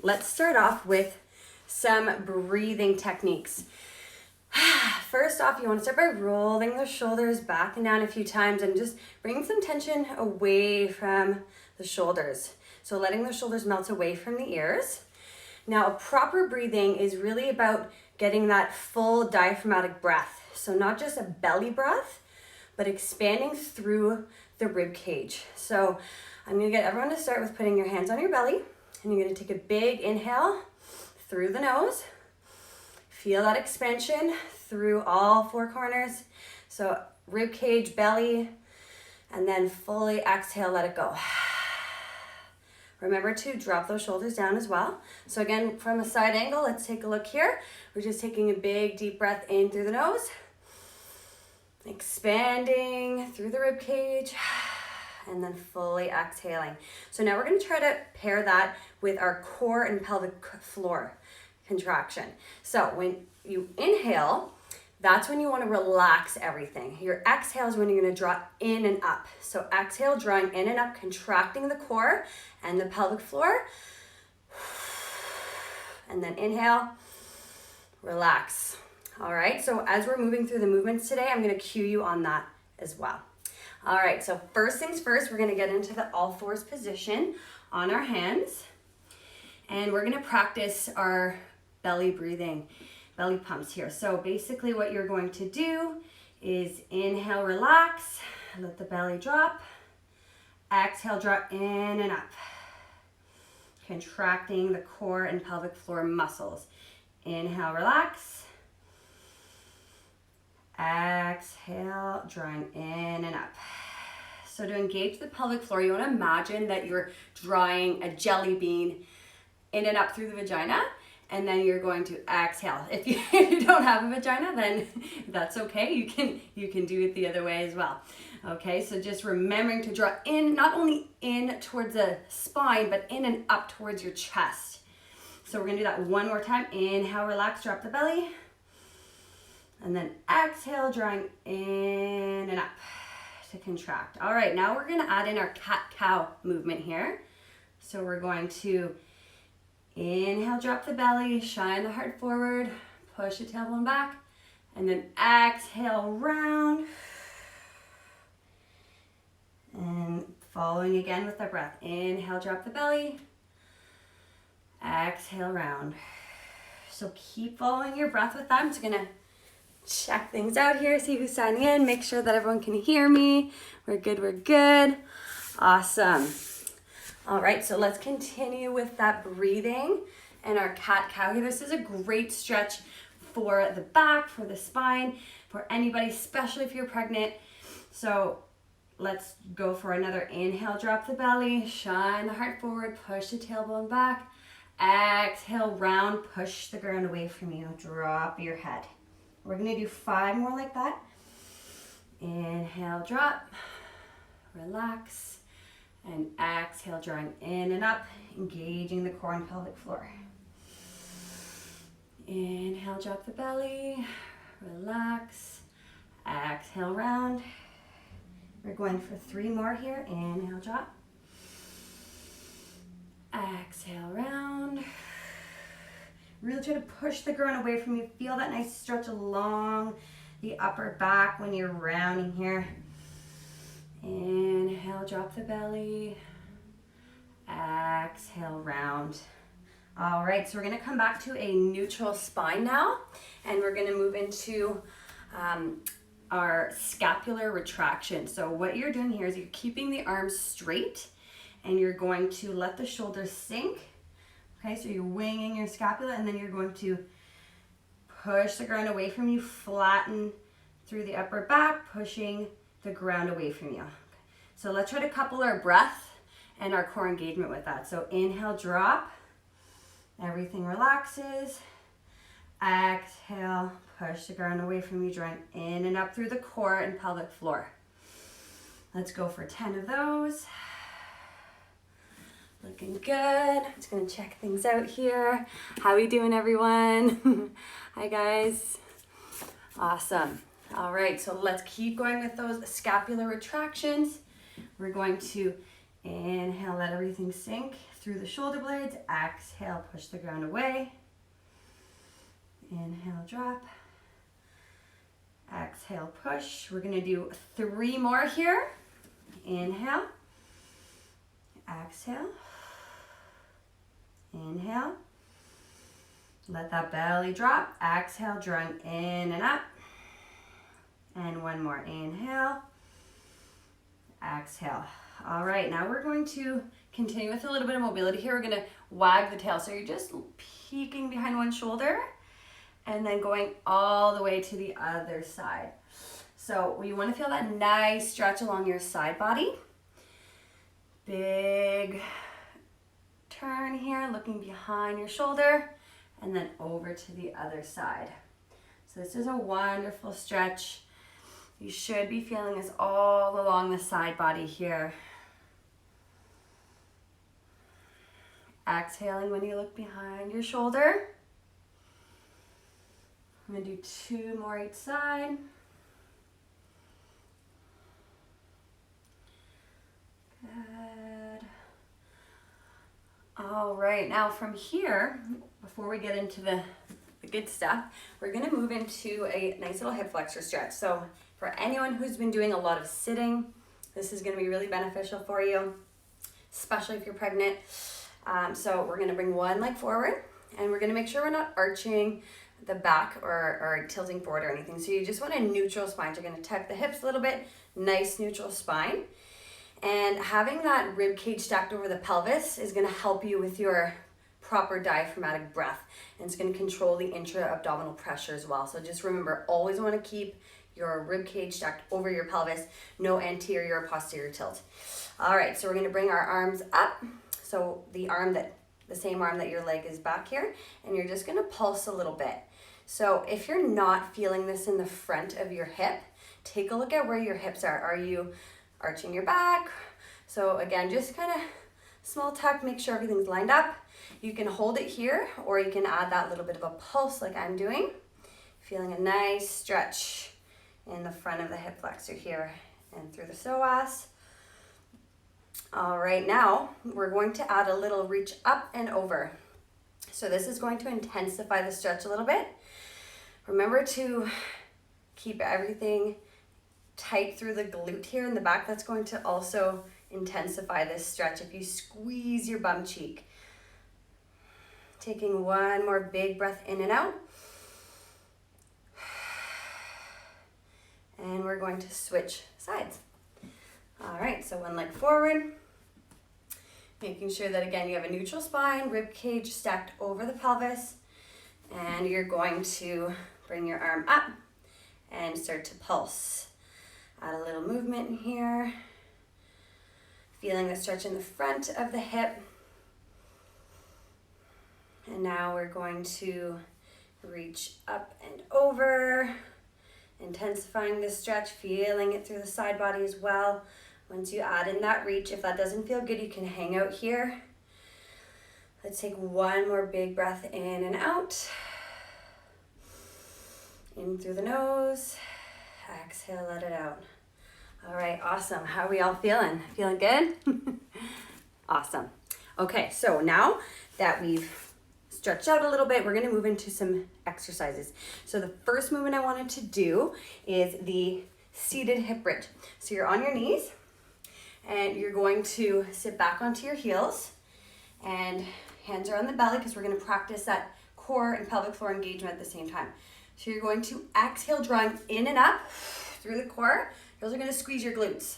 let's start off with some breathing techniques. First off, you want to start by rolling the shoulders back and down a few times and just bringing some tension away from the shoulders. So letting the shoulders melt away from the ears. Now, a proper breathing is really about getting that full diaphragmatic breath. So not just a belly breath, but expanding through the rib cage. So I'm gonna get everyone to start with putting your hands on your belly, and you're gonna take a big inhale through the nose. Feel that expansion through all four corners. So rib cage, belly, and then fully exhale, let it go. Remember to drop those shoulders down as well. So again, from a side angle, let's take a look here. We're just taking a big deep breath in through the nose, expanding through the rib cage, and then fully exhaling. So now we're gonna try to pair that with our core and pelvic floor contraction. So when you inhale, that's when you want to relax everything. Your exhale is when you're going to draw in and up. So exhale, drawing in and up, contracting the core and the pelvic floor. And then inhale, relax. All right, so as we're moving through the movements today, I'm going to cue you on that as well. All right, so first things first, we're going to get into the all fours position on our hands. And we're going to practice our belly breathing, belly pumps here. So basically what you're going to do is inhale, relax, let the belly drop. Exhale, draw in and up. Contracting the core and pelvic floor muscles. Inhale, relax. Exhale, drawing in and up. So to engage the pelvic floor, you want to imagine that you're drawing a jelly bean in and up through the vagina, and then you're going to exhale. If you don't have a vagina, then that's okay. You can do it the other way as well. Okay, so just remembering to draw in, not only in towards the spine, but in and up towards your chest. So we're gonna do that one more time. Inhale, relax, drop the belly. And then exhale, drawing in and up to contract. All right, now we're gonna add in our cat-cow movement here. So we're going to inhale, drop the belly, shine the heart forward, push the tailbone back, and then exhale, round. And following again with our breath. Inhale, drop the belly, exhale, round. So keep following your breath with that. I'm just gonna check things out here, see who's signing in, make sure that everyone can hear me. We're good. Awesome. All right, so let's continue with that breathing and our cat-cow. This is a great stretch for the back, for the spine, for anybody, especially if you're pregnant. So let's go for another inhale, drop the belly, shine the heart forward, push the tailbone back. Exhale, round, push the ground away from you, drop your head. We're gonna do 5 more like that. Inhale, drop, relax. And exhale, drawing in and up, engaging the core and pelvic floor. Inhale, drop the belly, relax. Exhale, round. We're going for 3 more here. Inhale, drop. Exhale, round. Really try to push the ground away from you. Feel that nice stretch along the upper back when you're rounding here. Inhale, drop the belly. Exhale, round. All right, so we're gonna come back to a neutral spine now, and we're gonna move into our scapular retraction. So what you're doing here is you're keeping the arms straight, and you're going to let the shoulders sink. Okay, so you're winging your scapula, and then you're going to push the ground away from you, flatten through the upper back, pushing the ground away from you. So let's try to couple our breath and our core engagement with that. So inhale, drop, everything relaxes. Exhale, push the ground away from you, drawing in and up through the core and pelvic floor. Let's go for 10 of those. Looking good. I'm just gonna check things out here. How we doing, everyone? Hi, guys. Awesome. All right, so let's keep going with those scapular retractions. We're going to inhale, let everything sink through the shoulder blades. Exhale, push the ground away. Inhale, drop. Exhale, push. We're gonna do 3 more here. Inhale. Exhale. Inhale. Let that belly drop. Exhale, drawing in and up. And 1 more. Inhale. Exhale. All right, now we're going to continue with a little bit of mobility here. We're gonna wag the tail. So you're just peeking behind one shoulder and then going all the way to the other side. So we want to feel that nice stretch along your side body. Big turn here, looking behind your shoulder, and then over to the other side. So this is a wonderful stretch. You should be feeling this all along the side body here. Exhaling when you look behind your shoulder. I'm gonna do 2 more each side. Good. All right, now from here, before we get into the good stuff, we're gonna move into a nice little hip flexor stretch. So for anyone who's been doing a lot of sitting, this is gonna be really beneficial for you, especially if you're pregnant. So we're gonna bring one leg forward, and we're gonna make sure we're not arching the back or tilting forward or anything. So you just want a neutral spine. So you're gonna tuck the hips a little bit, nice neutral spine. And having that rib cage stacked over the pelvis is gonna help you with your proper diaphragmatic breath. And it's gonna control the intra-abdominal pressure as well. So just remember, always wanna keep your rib cage stacked over your pelvis, no anterior or posterior tilt. All right, so we're gonna bring our arms up. So the same arm that your leg is back here, and you're just gonna pulse a little bit. So if you're not feeling this in the front of your hip, take a look at where your hips are. Are you arching your back? So again, just kind of small tuck, make sure everything's lined up. You can hold it here, or you can add that little bit of a pulse like I'm doing. Feeling a nice stretch in the front of the hip flexor here and through the psoas. All right, now we're going to add a little reach up and over. So this is going to intensify the stretch a little bit. Remember to keep everything tight through the glute here in the back. That's going to also intensify this stretch if you squeeze your bum cheek. Taking 1 more big breath in and out. And we're going to switch sides. All right, so 1 leg forward. Making sure that, again, you have a neutral spine, rib cage stacked over the pelvis. And you're going to bring your arm up and start to pulse. Add a little movement in here. Feeling the stretch in the front of the hip. And now we're going to reach up and over, intensifying the stretch, feeling it through the side body as well. Once you add in that reach, if that doesn't feel good, you can hang out here. Let's take 1 more big breath in and out. In through the nose. Exhale, let it out. All right, awesome. How are we all feeling? Feeling good? Awesome. Okay, so now that we've stretched out a little bit, we're gonna move into some exercises. So the first movement I wanted to do is the seated hip bridge. So you're on your knees, and you're going to sit back onto your heels, and hands are on the belly because we're gonna practice that core and pelvic floor engagement at the same time. So you're going to exhale, drawing in and up through the core. You're also gonna squeeze your glutes.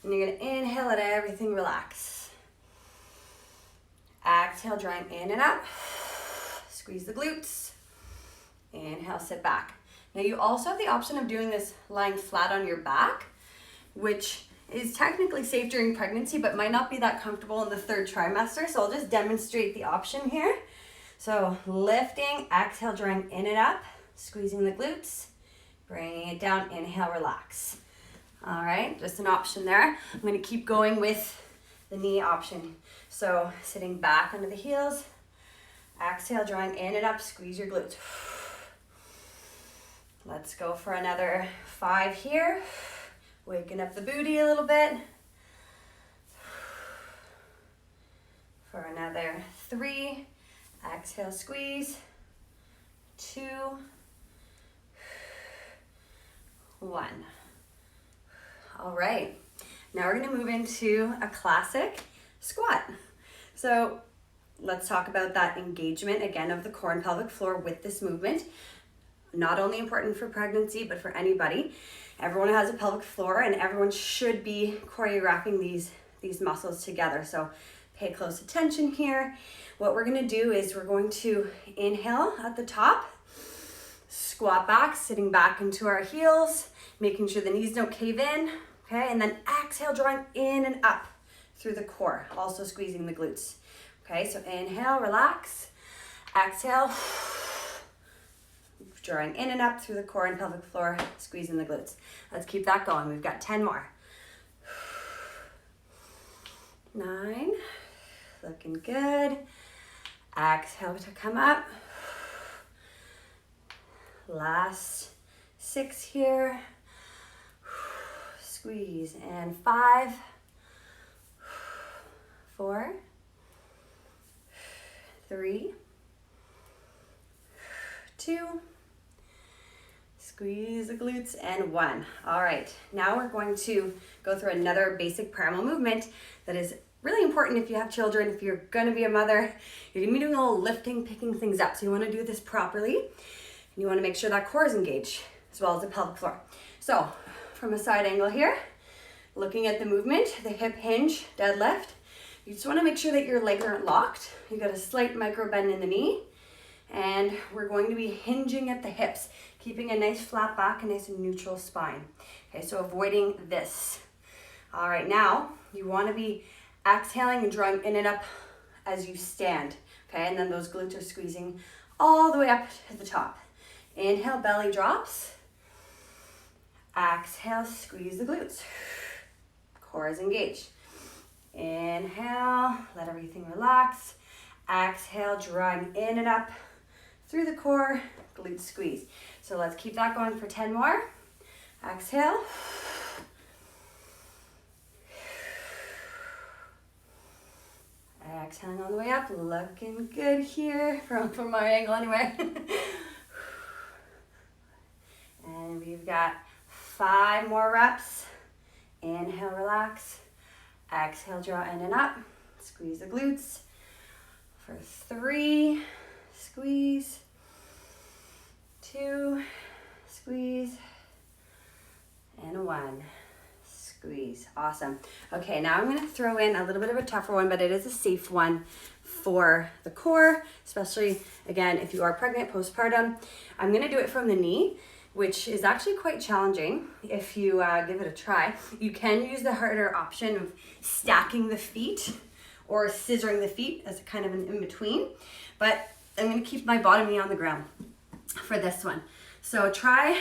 And you're gonna inhale, let everything relax. Exhale, drawing in and up. Squeeze the glutes. Inhale, sit back. Now you also have the option of doing this lying flat on your back, which is technically safe during pregnancy, but might not be that comfortable in the 3rd trimester. So I'll just demonstrate the option here. So lifting, exhale, drawing in and up, squeezing the glutes, bringing it down, inhale, relax. All right, just an option there. I'm gonna keep going with the knee option. So sitting back under the heels, exhale, drawing in and up, squeeze your glutes. Let's go for another 5 here. Waking up the booty a little bit. For for another 3. Exhale, squeeze. 2, 1. All right, now we're gonna move into a classic squat. So let's talk about that engagement again of the core and pelvic floor with this movement. Not only important for pregnancy, but for anybody. Everyone has a pelvic floor and everyone should be choreographing these muscles together. So pay close attention here. What we're gonna do is we're going to inhale at the top, squat back, sitting back into our heels, making sure the knees don't cave in, okay? And then exhale, drawing in and up through the core, also squeezing the glutes. Okay, so inhale, relax. Exhale, drawing in and up through the core and pelvic floor, squeezing the glutes. Let's keep that going. We've got 10 more. 9, looking good. Exhale to come up. Last 6 here. Squeeze, and 5, 4, 3, 2, squeeze the glutes, and 1. All right, now we're going to go through another basic parallel movement that is really important if you have children. If you're gonna be a mother, you're gonna be doing a little lifting, picking things up. So you wanna do this properly, and you wanna make sure that core is engaged, as well as the pelvic floor. So, from a side angle here, looking at the movement, the hip hinge, deadlift. You just wanna make sure that your legs aren't locked. You got a slight micro bend in the knee, and we're going to be hinging at the hips, keeping a nice flat back, a nice neutral spine. Okay, so avoiding this. All right, now you wanna be exhaling and drawing in and up as you stand, okay? And then those glutes are squeezing all the way up to the top. Inhale, belly drops. Exhale, squeeze the glutes. Core is engaged. Inhale, let everything relax. Exhale, drawing in and up through the core, glutes squeeze. So let's keep that going for 10 more. Exhale. Exhaling all the way up, looking good here from my angle anyway. And we've got 5 more reps. Inhale, relax. Exhale, draw in and up. Squeeze the glutes. For 3, squeeze. 2, squeeze. And 1, squeeze. Awesome. Okay, now I'm gonna throw in a little bit of a tougher one, but it is a safe one for the core, especially, again, if you are pregnant, postpartum. I'm gonna do it from the knee, which is actually quite challenging if you give it a try. You can use the harder option of stacking the feet or scissoring the feet as kind of an in-between, but I'm gonna keep my bottom knee on the ground for this one. So try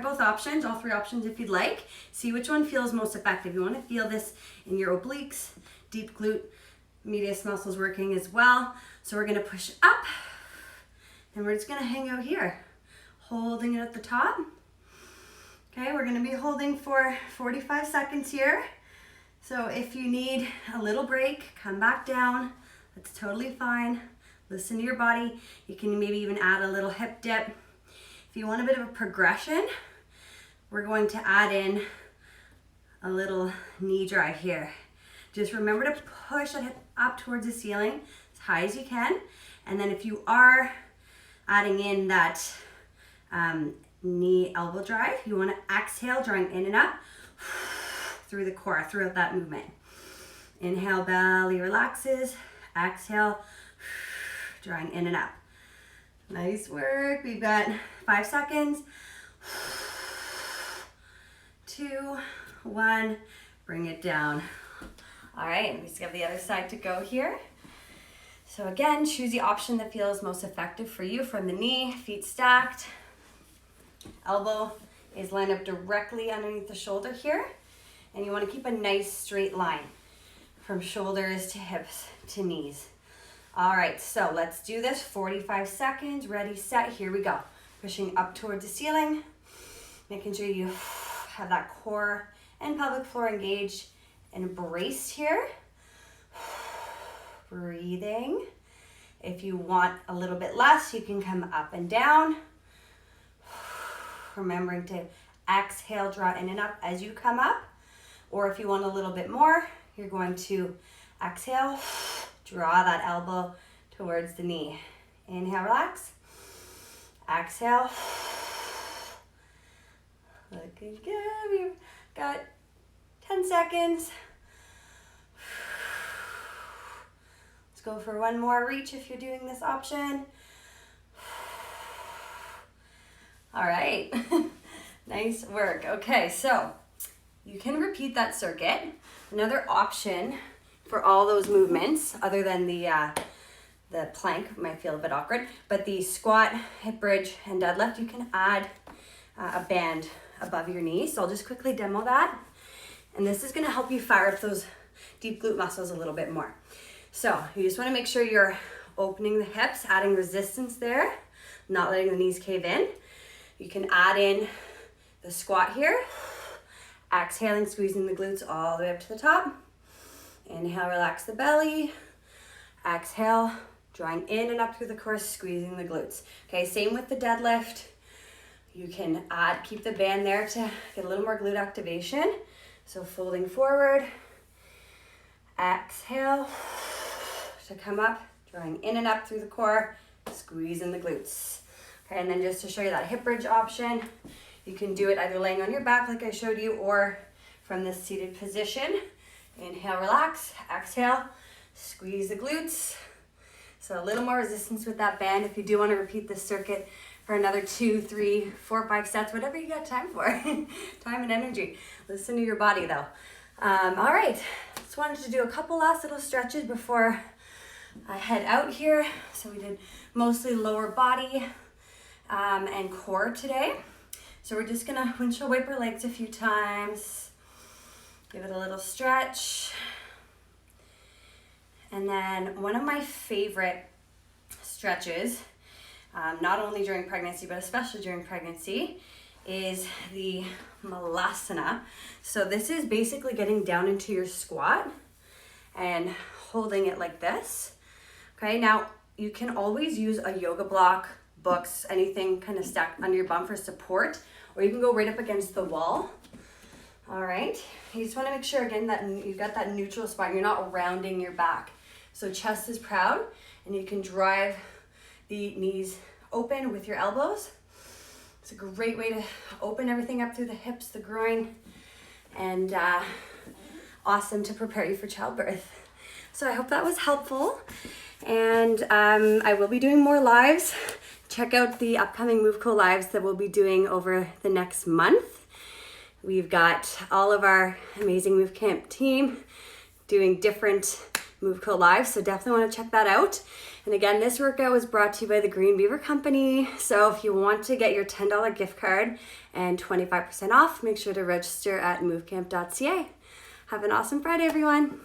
both options, all 3 options if you'd like. See which one feels most effective. You wanna feel this in your obliques, deep glute, medius muscles working as well. So we're gonna push up, and we're just gonna hang out here, holding it at the top. Okay, we're gonna be holding for 45 seconds here. So if you need a little break, come back down. That's totally fine. Listen to your body. You can maybe even add a little hip dip. If you want a bit of a progression, we're going to add in a little knee drive here. Just remember to push it up towards the ceiling as high as you can. And then if you are adding in that knee elbow drive, you want to exhale, drawing in and up through the core, throughout that movement. Inhale, belly relaxes. Exhale, drawing in and up. Nice work. We've got 5 seconds. 2, 1, bring it down. All right, we just have the other side to go here. So again, choose the option that feels most effective for you from the knee, feet stacked. Elbow is lined up directly underneath the shoulder here. And you want to keep a nice straight line from shoulders to hips to knees. All right, so let's do this. 45 seconds, ready, set, here we go. Pushing up towards the ceiling, making sure you have that core and pelvic floor engaged and braced here. breathing. If you want a little bit less, you can come up and down. Remembering to exhale, draw in and up as you come up. Or if you want a little bit more, you're going to exhale, draw that elbow towards the knee. Inhale, relax. Exhale. Looking good. We've got 10 seconds. Let's go for one more reach if you're doing this option. All right. Nice work. Okay, so you can repeat that circuit. Another option for all those movements, other than the plank, might feel a bit awkward, but the squat, hip bridge, and deadlift, you can add a band above your knee. So I'll just quickly demo that. And this is gonna help you fire up those deep glute muscles a little bit more. So you just wanna make sure you're opening the hips, adding resistance there, not letting the knees cave in. You can add in the squat here, exhaling, squeezing the glutes all the way up to the top. Inhale, relax the belly. Exhale, drawing in and up through the core, squeezing the glutes. Okay, same with the deadlift. You can keep the band there to get a little more glute activation. So folding forward, exhale to come up, drawing in and up through the core, squeezing the glutes. Okay, and then just to show you that hip bridge option, you can do it either laying on your back like I showed you, or from this seated position. Inhale, relax, exhale, squeeze the glutes. So a little more resistance with that band if you do want to repeat this circuit for another 2, 3, 4, 5 sets, whatever you got time for. Time and energy. Listen to your body though. All right, just wanted to do a couple last little stretches before I head out here. So we did mostly lower body and core today. So we're just gonna windshield wiper legs a few times. Give it a little stretch. And then one of my favorite stretches, not only during pregnancy, but especially during pregnancy, is the malasana. So this is basically getting down into your squat and holding it like this. Okay, now you can always use a yoga block, books, anything kind of stacked under your bum for support, or you can go right up against the wall. All right, you just want to make sure again that you've got that neutral spine, you're not rounding your back. So chest is proud, and you can drive the knees open with your elbows. It's a great way to open everything up through the hips, the groin, and awesome to prepare you for childbirth. So I hope that was helpful, and I will be doing more lives. Check out the upcoming MoveCo lives that we'll be doing over the next month. We've got all of our amazing Move Camp team doing different MoveCo lives, so definitely want to check that out. And again, this workout was brought to you by the Beaver company. So if you want to get your $10 gift card and 25% off, make sure to register at movecamp.ca. Have an awesome Friday, everyone.